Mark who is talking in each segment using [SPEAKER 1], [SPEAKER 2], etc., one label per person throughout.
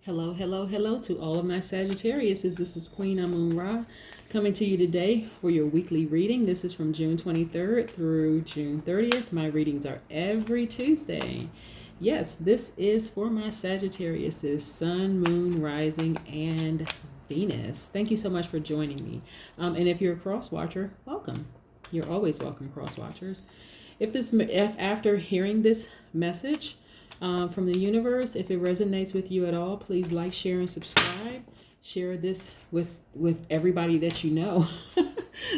[SPEAKER 1] Hello, hello, hello to all of my Sagittarius. This is Queen Amun Ra coming to you today for your weekly reading. This is from June 23rd through June 30th. My readings are every Tuesday. Yes, this is for my Sagittarius, Sun, Moon, Rising, and Venus. Thank you so much for joining me. And if you're a cross watcher, welcome. You're always welcome, cross watchers. If after hearing this message, from the universe, if it resonates with you at all, please like, share, and subscribe. Share this with everybody that you know.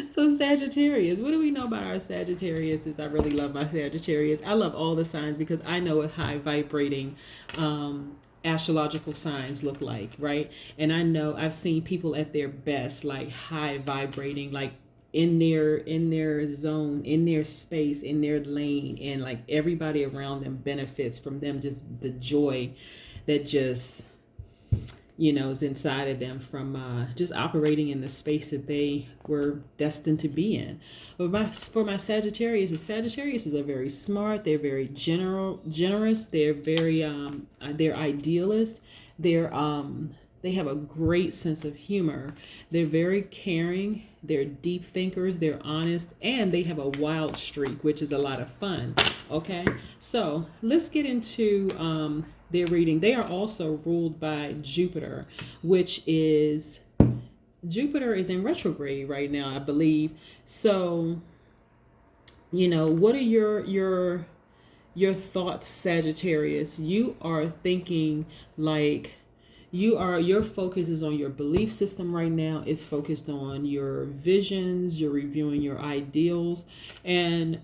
[SPEAKER 1] So Sagittarius, what do we know about our Sagittarius? I really love my Sagittarius. I love all the signs because I know what high vibrating astrological signs look like, right? And I know I've seen people at their best, like high vibrating, like in their zone, in their space, in their lane, and like everybody around them benefits from them, just the joy that just is inside of them from just operating in the space that they were destined to be in. But for my Sagittarius is a very smart, they're very generous, they're very they're idealist, they have a great sense of humor. They're very caring. They're deep thinkers. They're honest. And they have a wild streak, which is a lot of fun. Okay? So let's get into their reading. They are also ruled by Jupiter, Jupiter is in retrograde right now, I believe. So, what are your thoughts, Sagittarius? You are thinking like... your focus is on your belief system right now. It's focused on your visions. You're reviewing your ideals. And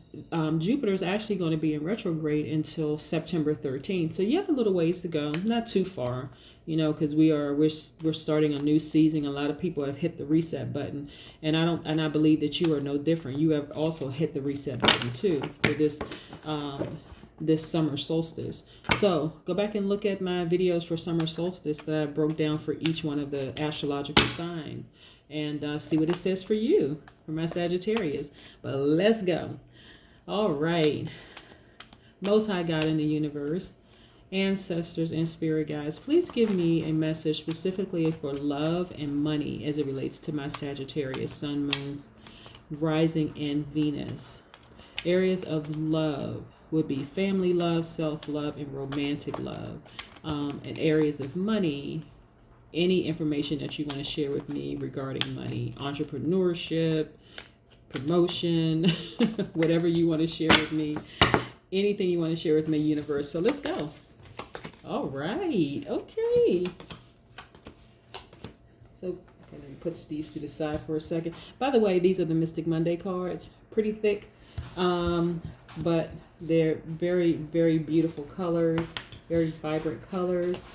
[SPEAKER 1] Jupiter is actually going to be in retrograde until September 13th. So you have a little ways to go, not too far, because we're starting a new season. A lot of people have hit the reset button, and I believe that you are no different. You have also hit the reset button too for this summer solstice. So go back and look at my videos for summer solstice that I broke down for each one of the astrological signs, and see what it says for you, for my Sagittarius. But let's go. All right. Most High God in the universe, ancestors, and spirit guides, please give me a message specifically for love and money as it relates to my Sagittarius, Sun, Moon, Rising, and Venus. Areas of love would be family love, self-love, and romantic love. And areas of money, any information that you want to share with me regarding money, entrepreneurship, promotion, whatever you want to share with me, anything you want to share with me, universe. So let's go. All right. Okay. So let me put these to the side for a second. By the way, these are the Mystic Monday cards. Pretty thick. But they're very, very beautiful colors, very vibrant colors.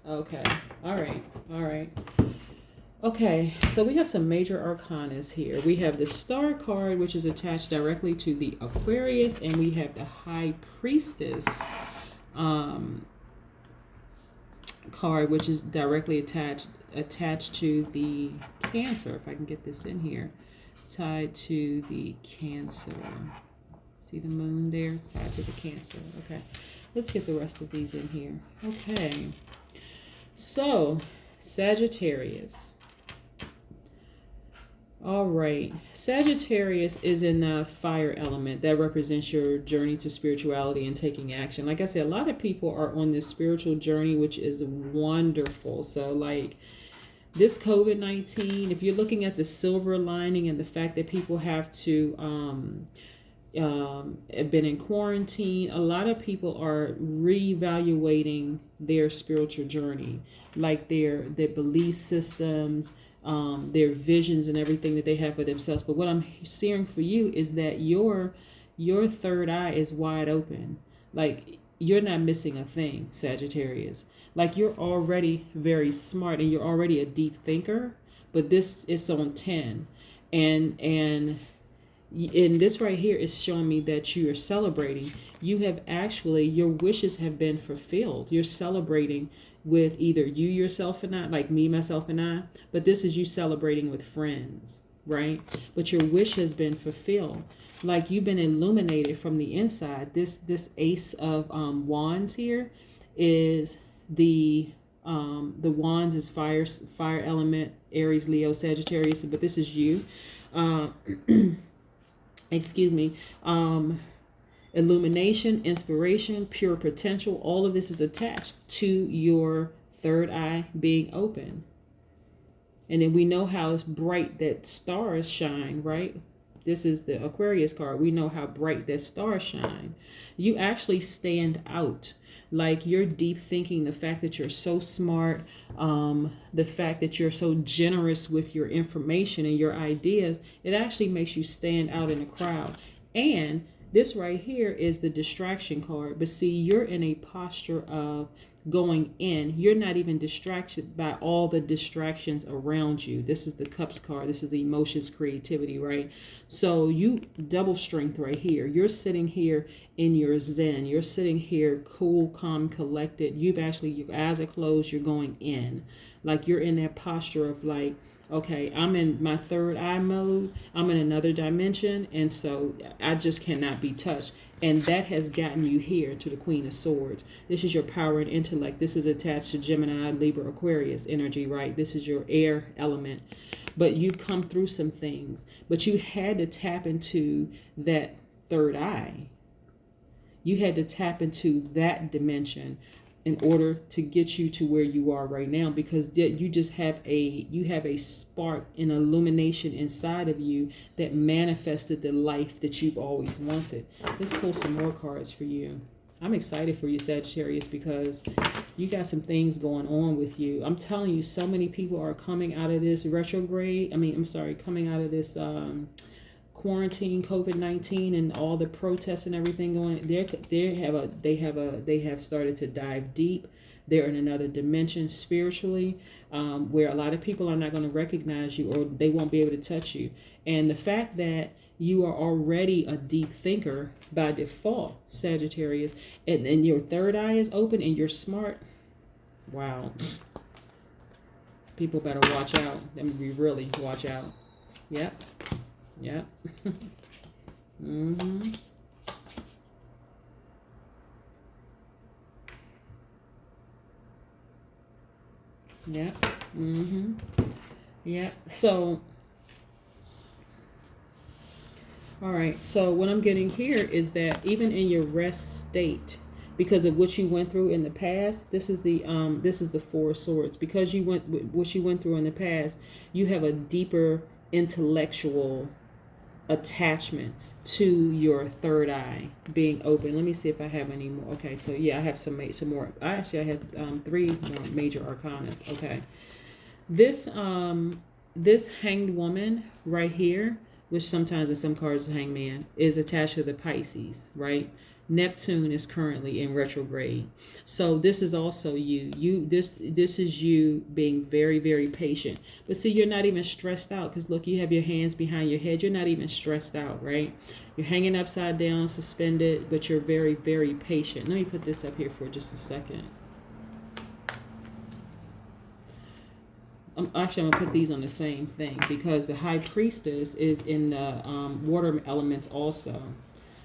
[SPEAKER 1] Okay. All right. Okay, so we have some major arcanas here. We have the Star card, which is attached directly to the Aquarius, and we have the High Priestess card, which is directly attached to the Cancer. If I can get this in here, tied to the Cancer. See the moon there? It's tied to the Cancer. Okay, let's get the rest of these in here. Okay, so Sagittarius. All right, Sagittarius is in the fire element. That represents your journey to spirituality and taking action. Like I said, a lot of people are on this spiritual journey, which is wonderful. So like this COVID-19, if you're looking at the silver lining and the fact that people have to have been in quarantine, a lot of people are reevaluating their spiritual journey, like their belief systems, their visions, and everything that they have for themselves. But what I'm seeing for you is that your third eye is wide open. Like you're not missing a thing, Sagittarius. Like you're already very smart and you're already a deep thinker, but this is on 10. And this right here is showing me that you are celebrating. You have actually, your wishes have been fulfilled. You're celebrating with either you, yourself, and I, like me, myself, and I, but this is you celebrating with friends, right? But your wish has been fulfilled. like you've been illuminated from the inside. This ace of wands here is the wands is fire element, Aries, Leo, Sagittarius, but this is you. Excuse me. Illumination, inspiration, pure potential, all of this is attached to your third eye being open. And then we know how bright that stars shine, right? This is the Aquarius card. We know how bright that stars shine. You actually stand out. Like your deep thinking, the fact that you're so smart, the fact that you're so generous with your information and your ideas, it actually makes you stand out in a crowd. And this right here is the distraction card. But see, you're in a posture of going in. You're not even distracted by all the distractions around you. This is the Cups card. This is the emotions, creativity, right? So you double strength right here. You're sitting here in your zen. You're sitting here cool, calm, collected. You've actually, your eyes are closed. You're going in. Like you're in that posture of like, okay, I'm in my third eye mode. I'm in another dimension. And so I just cannot be touched. And that has gotten you here to the Queen of Swords. This is your power and intellect. This is attached to Gemini, Libra, Aquarius energy, right? This is your air element. But you've come through some things. But you had to tap into that third eye. You had to tap into that dimension in order to get you to where you are right now, because you just have a spark, an illumination inside of you that manifested the life that you've always wanted. Let's pull some more cards for you. I'm excited for you, Sagittarius, because you got some things going on with you. I'm telling you, so many people are coming out of this retrograde. Coming out of this quarantine, COVID-19, and all the protests and everything going. They have started to dive deep. They're in another dimension spiritually, where a lot of people are not going to recognize you, or they won't be able to touch you. And the fact that you are already a deep thinker by default, Sagittarius, and your third eye is open and you're smart. Wow. People better watch out. I mean, we really watch out. Yep. Yep. Mm-hmm. Yep. Mm-hmm. Yep. So, all right. So what I'm getting here is that even in your rest state, because of what you went through in the past, this is the Four of Swords. Because what you went through in the past, you have a deeper intellectual attachment to your third eye being open. Let me see if I have any more. Okay, so yeah, I have some more. I have 3 more major arcanas. Okay, this hanged woman right here, which sometimes in some cards is hangman, is attached to the Pisces, right? Neptune is currently in retrograde. So this is also this is you being very, very patient. But see, you're not even stressed out, because look, you have your hands behind your head. You're not even stressed out, right? You're hanging upside down, suspended, but you're very, very patient. Let me put this up here for just a second. Actually, I'm going to put these on the same thing, because the High Priestess is in the water elements also.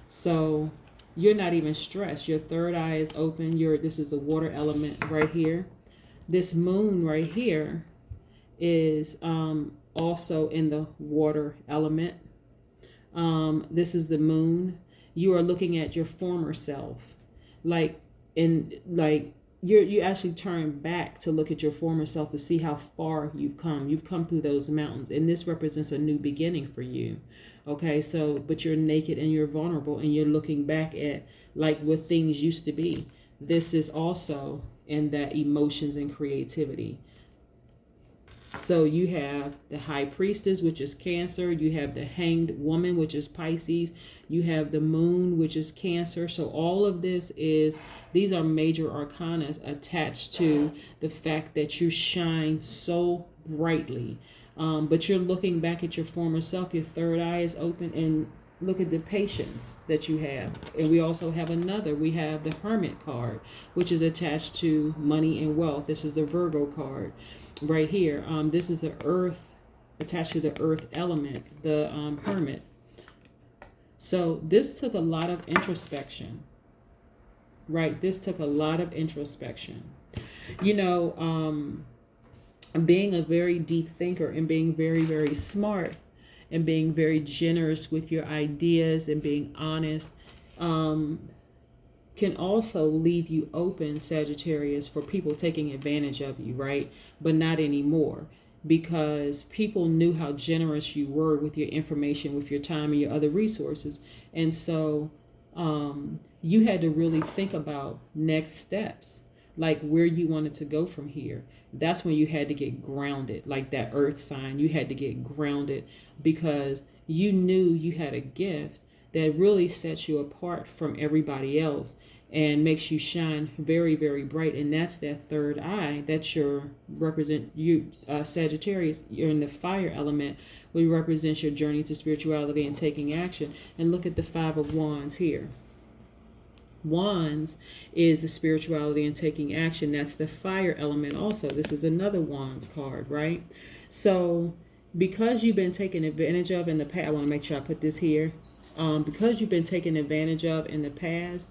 [SPEAKER 1] So you're not even stressed. Your third eye is open. This is the water element right here. This moon right here is also in the water element. This is the moon. You are looking at your former self. You actually turn back to look at your former self to see how far you've come. You've come through those mountains, and this represents a new beginning for you. Okay, so, but you're naked and you're vulnerable, and you're looking back at like what things used to be. This is also in that emotions and creativity. So you have the High Priestess, which is Cancer. You have the Hanged Woman, which is Pisces. You have the Moon, which is Cancer. So all of these are major arcanas attached to the fact that you shine so brightly. But you're looking back at your former self. Your third eye is open, and look at the patience that you have. And we also have we have the Hermit card, which is attached to money and wealth. This is the Virgo card right here. This is the earth, attached to the earth element, the Hermit. So this took a lot of introspection, right? This took a lot of introspection. You know, being a very deep thinker and being very, very smart and being very generous with your ideas and being honest, can also leave you open, Sagittarius, for people taking advantage of you, right? But not anymore, because people knew how generous you were with your information, with your time and your other resources. And so you had to really think about next steps, like where you wanted to go from here. That's when you had to get grounded, like that earth sign. You had to get grounded because you knew you had a gift that really sets you apart from everybody else and makes you shine very, very bright. And that's that third eye. That's your represent you, Sagittarius. You're in the fire element, which represents your journey to spirituality and taking action. And look at the Five of Wands here. Wands is the spirituality and taking action. That's the fire element also. This is another Wands card, right? So because you've been taken advantage of in the past, I want to make sure I put this here. Because you've been taken advantage of in the past,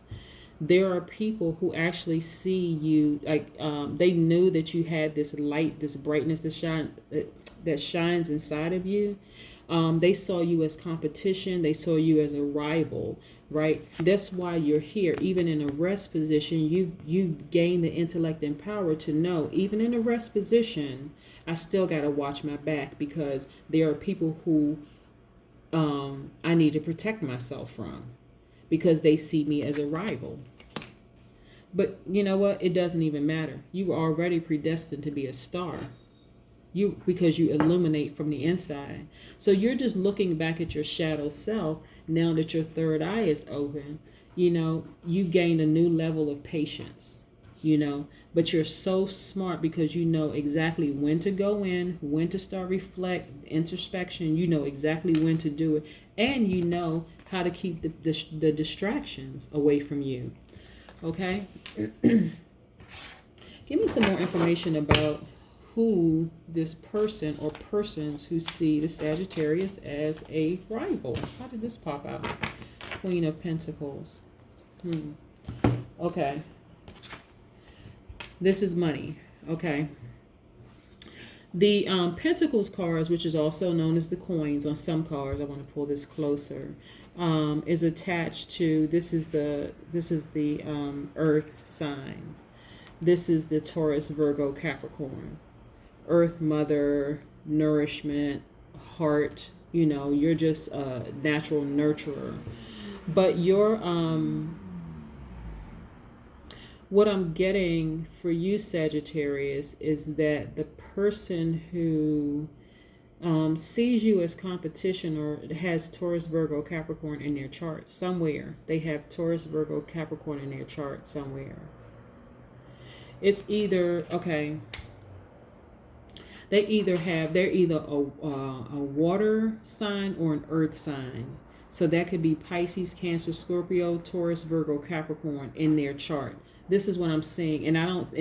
[SPEAKER 1] there are people who actually see you, like they knew that you had this light, this brightness that shines inside of you. They saw you as competition. They saw you as a rival, right? That's why you're here. Even in a rest position, you've gained the intellect and power to know, even in a rest position, I still got to watch my back, because there are people who I need to protect myself from, because they see me as a rival. But you know what? It doesn't even matter. You were already predestined to be a star. Because you illuminate from the inside. So you're just looking back at your shadow self now that your third eye is open. You know, you gain a new level of patience, you know, but you're so smart because you know exactly when to go in, when to start reflect, introspection. You know exactly when to do it, and you know how to keep the distractions away from you. Okay? Give me some more information about who this person or persons who see the Sagittarius as a rival. How did this pop out? Queen of Pentacles. Okay. This is money. Okay. The Pentacles cards, which is also known as the coins on some cards, I want to pull this closer, is attached to, this is the earth signs. This is the Taurus, Virgo, Capricorn. Earth, mother, nourishment, heart, you know, you're just a natural nurturer. But you're, what I'm getting for you, Sagittarius, is that the person who sees you as competition or has Taurus, Virgo, Capricorn in their chart somewhere. They have Taurus, Virgo, Capricorn in their chart somewhere. It's either, okay, they're either a water sign or an earth sign. So that could be Pisces, Cancer, Scorpio, Taurus, Virgo, Capricorn in their chart. This is what I'm seeing. And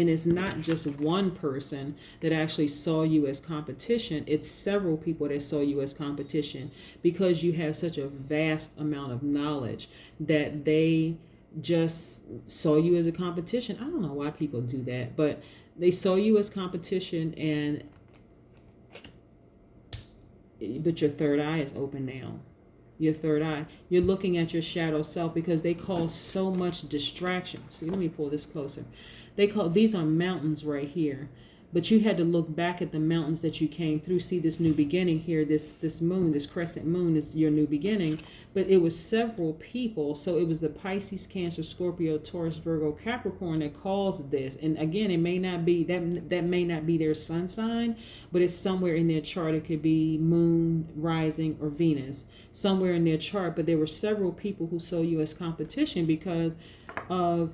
[SPEAKER 1] it's not just one person that actually saw you as competition. It's several people that saw you as competition, because you have such a vast amount of knowledge that they just saw you as a competition. I don't know why people do that, but they saw you as competition, but your third eye is open now. Your third eye. You're looking at your shadow self, because they cause so much distraction. See, let me pull this closer. These are mountains right here. But you had to look back at the mountains that you came through. See this new beginning here, this moon, this crescent moon is your new beginning. But it was several people. So it was the Pisces, Cancer, Scorpio, Taurus, Virgo, Capricorn that caused this. And again, it may not be, that may not be their sun sign, but it's somewhere in their chart. It could be moon, rising, or Venus, somewhere in their chart. But there were several people who saw you as competition because of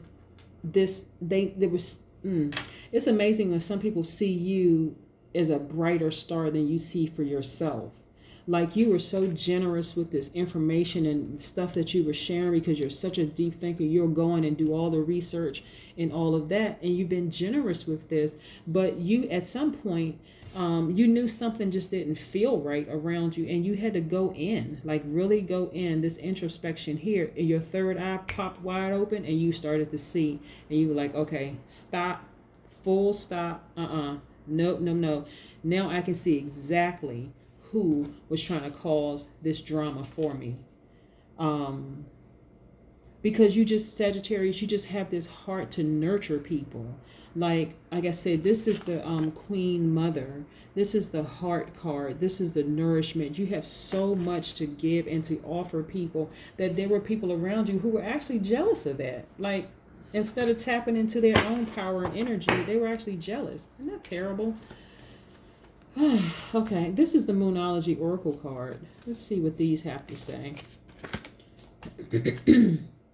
[SPEAKER 1] this. It's amazing when some people see you as a brighter star than you see for yourself. Like, you were so generous with this information and stuff that you were sharing, because you're such a deep thinker. You're going and do all the research and all of that, and you've been generous with this. But you, at some point, You knew something just didn't feel right around you, and you had to go in, like really go in. This introspection here, and your third eye popped wide open, and you started to see, and you were like, okay, stop, full stop, nope, no, no. Now I can see exactly who was trying to cause this drama for me. Because you just, Sagittarius, you just have this heart to nurture people. Like I said, this is the Queen Mother. This is the heart card. This is the nourishment. You have so much to give and to offer people that there were people around you who were actually jealous of that. Like, instead of tapping into their own power and energy, they were actually jealous. Isn't that terrible? Okay, this is the Moonology Oracle card. Let's see what these have to say.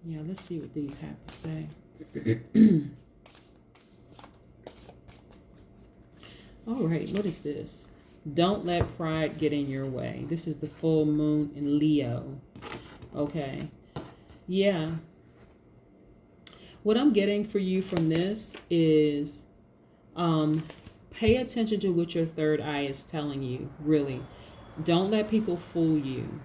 [SPEAKER 1] Yeah, let's see what these have to say. All right, what is this? Don't let pride get in your way. This is the full moon in Leo. Okay. Yeah. What I'm getting for you from this is pay attention to what your third eye is telling you, really. Don't let people fool you.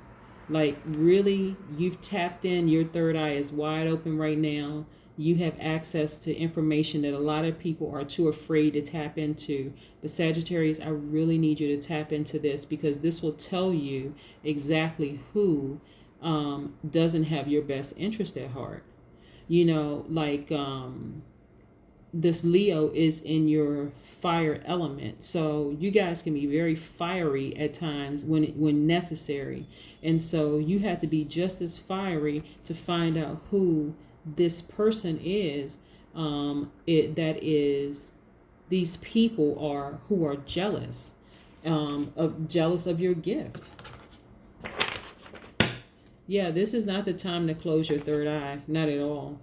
[SPEAKER 1] Like, really, you've tapped in. Your third eye is wide open right now. You have access to information that a lot of people are too afraid to tap into. But Sagittarius, I really need you to tap into this, because this will tell you exactly who doesn't have your best interest at heart. You know, like this Leo is in your fire element, so you guys can be very fiery at times when necessary, and so you have to be just as fiery to find out who this person is. These people are who are jealous, jealous of your gift. Yeah, this is not the time to close your third eye, not at all.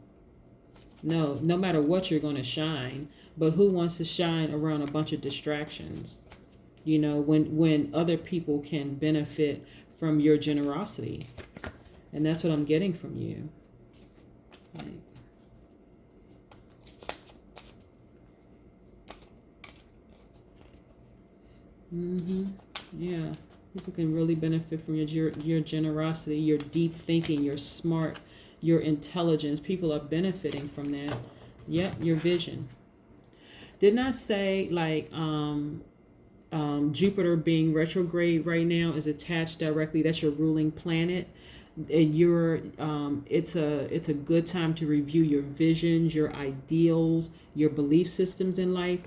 [SPEAKER 1] No matter what, you're going to shine. But who wants to shine around a bunch of distractions? You know, when other people can benefit from your generosity. And that's what I'm getting from you. Right. Yeah. People can really benefit from your generosity, your deep thinking, your smart, your intelligence. People are benefiting from that. Yep, your vision. Didn't I say, like, Jupiter being retrograde right now is attached directly? That's your ruling planet. And it's a good time to review your visions, your ideals, your belief systems in life.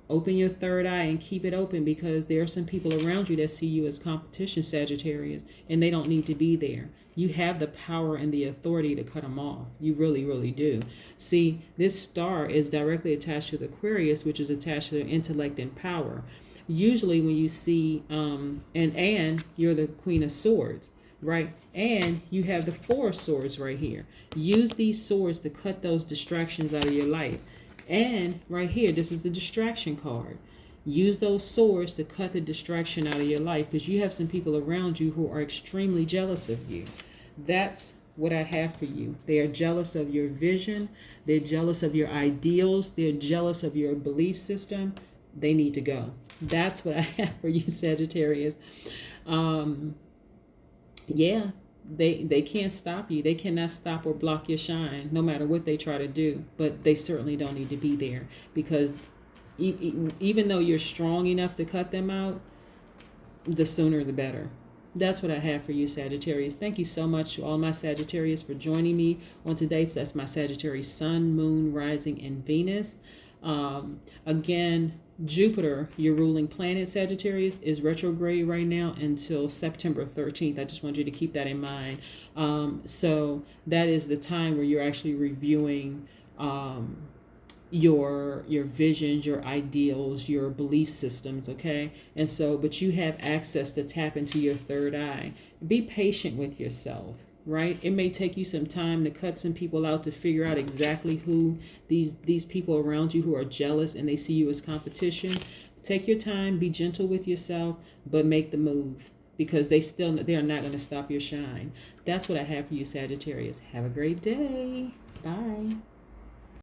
[SPEAKER 1] Open your third eye and keep it open, because there are some people around you that see you as competition, Sagittarius, and they don't need to be there. You have the power and the authority to cut them off. You really, really do. See, this star is directly attached to the Aquarius, which is attached to their intellect and power. Usually when you see, and you're the Queen of Swords, right? And you have the Four of Swords right here. Use these swords to cut those distractions out of your life. And right here, this is the distraction card. Use those swords to cut the distraction out of your life, because you have some people around you who are extremely jealous of you. That's what I have for you. They are jealous of your vision. They're jealous of your ideals. They're jealous of your belief system. They need to go. That's what I have for you, Sagittarius. Yeah. They can't stop you. They cannot stop or block your shine, no matter what they try to do. But they certainly don't need to be there, because even though you're strong enough to cut them out, the sooner the better. That's what I have for you, Sagittarius. Thank you so much to all my Sagittarius for joining me on today. So that's my Sagittarius Sun, Moon, Rising, and Venus. Again, Jupiter, your ruling planet, Sagittarius, is retrograde right now until September 13th. I just want you to keep that in mind. So that is the time where you're actually reviewing your visions, your ideals, your belief systems, okay? And so, but you have access to tap into your third eye. Be patient with yourself. Right? It may take you some time to cut some people out, to figure out exactly who these people around you who are jealous and they see you as competition. Take your time, be gentle with yourself, but make the move, because they are not going to stop your shine. That's what I have for you, Sagittarius. Have a great day. Bye.